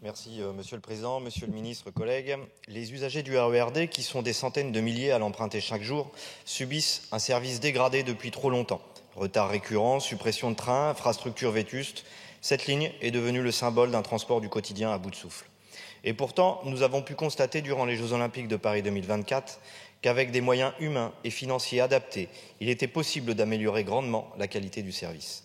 Merci Monsieur le Président, Monsieur le Ministre, collègues. Les usagers du RERD, qui sont des centaines de milliers à l'emprunter chaque jour, subissent un service dégradé depuis trop longtemps. Retard récurrent, suppression de trains, infrastructures vétustes. Cette ligne est devenue le symbole d'un transport du quotidien à bout de souffle. Et pourtant, nous avons pu constater durant les Jeux Olympiques de Paris 2024 qu'avec des moyens humains et financiers adaptés, il était possible d'améliorer grandement la qualité du service.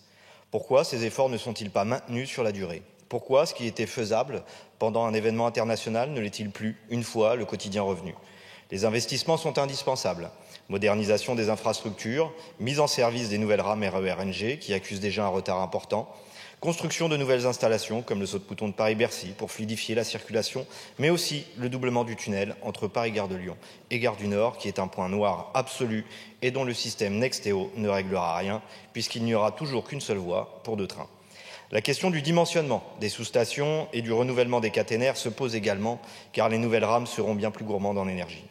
Pourquoi ces efforts ne sont-ils pas maintenus sur la durée ? Pourquoi ce qui était faisable pendant un événement international ne l'est-il plus une fois le quotidien revenu ? Les investissements sont indispensables. Modernisation des infrastructures, mise en service des nouvelles rames RER-NG qui accusent déjà un retard important, construction de nouvelles installations comme le saut-de-pouton de Paris-Bercy pour fluidifier la circulation, mais aussi le doublement du tunnel entre Paris-Gare de Lyon et Gare du Nord qui est un point noir absolu et dont le système Nexteo ne réglera rien puisqu'il n'y aura toujours qu'une seule voie pour 2 trains. La question du dimensionnement des sous-stations et du renouvellement des caténaires se pose également, car les nouvelles rames seront bien plus gourmandes en énergie.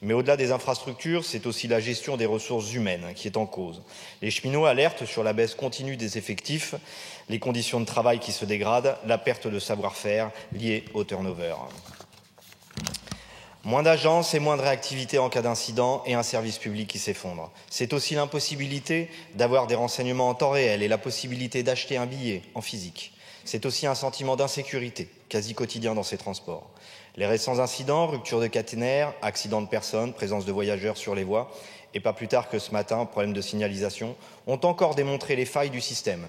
Mais au-delà des infrastructures, c'est aussi la gestion des ressources humaines qui est en cause. Les cheminots alertent sur la baisse continue des effectifs, les conditions de travail qui se dégradent, la perte de savoir-faire liée au turnover. Moins d'agences et moins de réactivité en cas d'incident et un service public qui s'effondre. C'est aussi l'impossibilité d'avoir des renseignements en temps réel et la possibilité d'acheter un billet en physique. C'est aussi un sentiment d'insécurité quasi quotidien dans ces transports. Les récents incidents, rupture de caténaires, accidents de personnes, présence de voyageurs sur les voies et pas plus tard que ce matin, problème de signalisation, ont encore démontré les failles du système.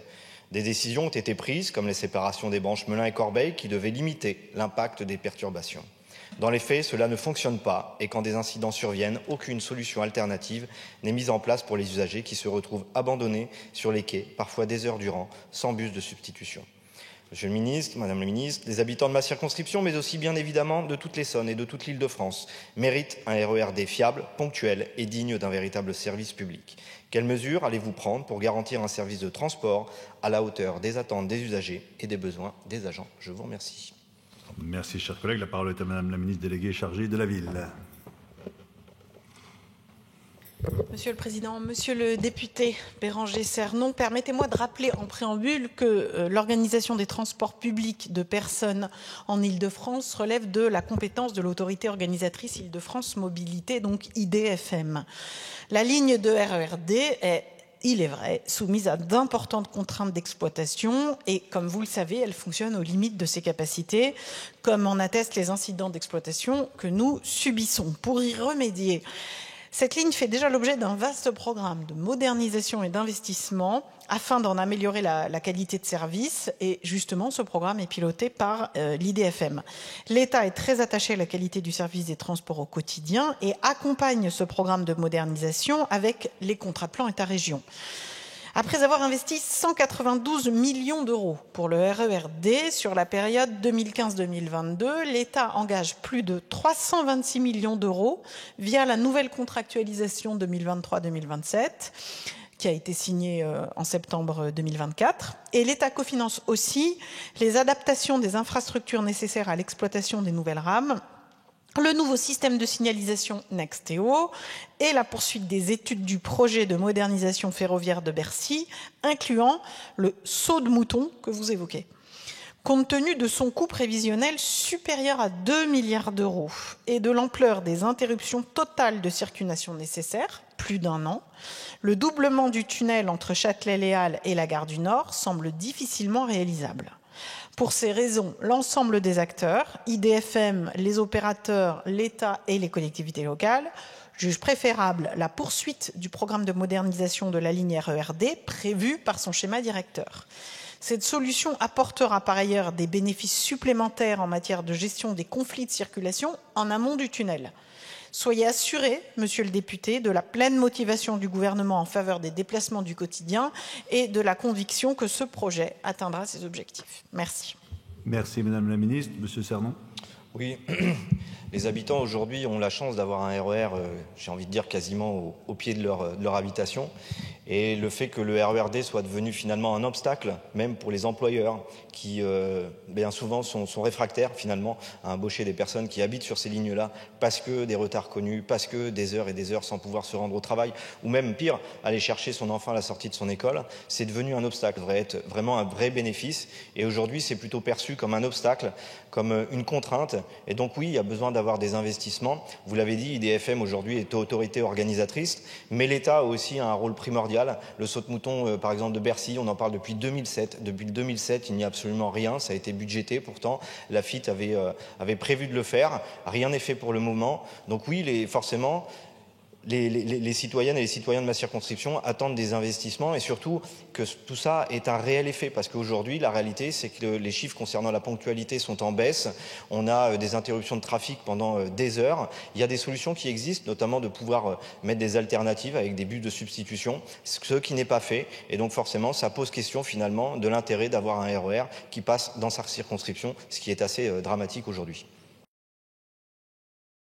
Des décisions ont été prises, comme les séparations des branches Melun et Corbeil, qui devaient limiter l'impact des perturbations. Dans les faits, cela ne fonctionne pas et quand des incidents surviennent, aucune solution alternative n'est mise en place pour les usagers qui se retrouvent abandonnés sur les quais, parfois des heures durant, sans bus de substitution. Monsieur le ministre, Madame la ministre, les habitants de ma circonscription, mais aussi bien évidemment de toute l'Essonne et de toute l'Île-de-France, méritent un RERD fiable, ponctuel et digne d'un véritable service public. Quelles mesures allez-vous prendre pour garantir un service de transport à la hauteur des attentes des usagers et des besoins des agents ? Je vous remercie. Merci, chers collègues. La parole est à Madame la ministre déléguée chargée de la ville. Monsieur le Président, Monsieur le député Béranger Cernon, permettez-moi de rappeler en préambule que l'organisation des transports publics de personnes en Île-de-France relève de la compétence de l'autorité organisatrice Île-de-France Mobilité, donc IDFM. La ligne de RERD est, il est vrai, soumise à d'importantes contraintes d'exploitation et, comme vous le savez, elle fonctionne aux limites de ses capacités, comme en attestent les incidents d'exploitation que nous subissons. Pour y remédier, cette ligne fait déjà l'objet d'un vaste programme de modernisation et d'investissement afin d'en améliorer la qualité de service. Et justement, ce programme est piloté par l'IDFM. L'État est très attaché à la qualité du service des transports au quotidien et accompagne ce programme de modernisation avec les contrats de plan État-région. Après avoir investi 192 millions d'euros pour le RERD sur la période 2015-2022, l'État engage plus de 326 millions d'euros via la nouvelle contractualisation 2023-2027 qui a été signée en septembre 2024. Et l'État cofinance aussi les adaptations des infrastructures nécessaires à l'exploitation des nouvelles rames, le nouveau système de signalisation Nexteo et la poursuite des études du projet de modernisation ferroviaire de Bercy, incluant le saut de mouton que vous évoquez. Compte tenu de son coût prévisionnel supérieur à 2 milliards d'euros et de l'ampleur des interruptions totales de circulation nécessaires, plus d'1 an, le doublement du tunnel entre Châtelet-Les Halles et la gare du Nord semble difficilement réalisable. Pour ces raisons, l'ensemble des acteurs, IDFM, les opérateurs, l'État et les collectivités locales, jugent préférable la poursuite du programme de modernisation de la ligne RERD prévu par son schéma directeur. Cette solution apportera par ailleurs des bénéfices supplémentaires en matière de gestion des conflits de circulation en amont du tunnel. Soyez assuré, Monsieur le député, de la pleine motivation du gouvernement en faveur des déplacements du quotidien et de la conviction que ce projet atteindra ses objectifs. Merci. Merci, Madame la ministre. Monsieur Cernon. Oui, les habitants aujourd'hui ont la chance d'avoir un RER, j'ai envie de dire quasiment au pied de leur habitation. Et le fait que le RERD soit devenu finalement un obstacle, même pour les employeurs, qui bien souvent sont réfractaires finalement à embaucher des personnes qui habitent sur ces lignes-là parce que des retards connus, parce que des heures et des heures sans pouvoir se rendre au travail, ou même pire, aller chercher son enfant à la sortie de son école, c'est devenu un obstacle, devrait être vraiment un vrai bénéfice. Et aujourd'hui, c'est plutôt perçu comme un obstacle, comme une contrainte. Et donc oui, il y a besoin d'avoir des investissements. Vous l'avez dit, IDFM aujourd'hui est autorité organisatrice, mais l'État a aussi un rôle primordial. Le saute-mouton, par exemple, de Bercy, on en parle depuis 2007. Depuis 2007, il n'y a absolument rien. Ça a été budgété. Pourtant, la FIT avait prévu de le faire. Rien n'est fait pour le moment. Donc oui, forcément, les citoyennes et les citoyens de ma circonscription attendent des investissements et surtout que tout ça ait un réel effet, parce qu'aujourd'hui, la réalité, c'est que les chiffres concernant la ponctualité sont en baisse. On a des interruptions de trafic pendant des heures. Il y a des solutions qui existent, notamment de pouvoir mettre des alternatives avec des bus de substitution, ce qui n'est pas fait. Et donc forcément, ça pose question finalement de l'intérêt d'avoir un RER qui passe dans sa circonscription, ce qui est assez dramatique aujourd'hui.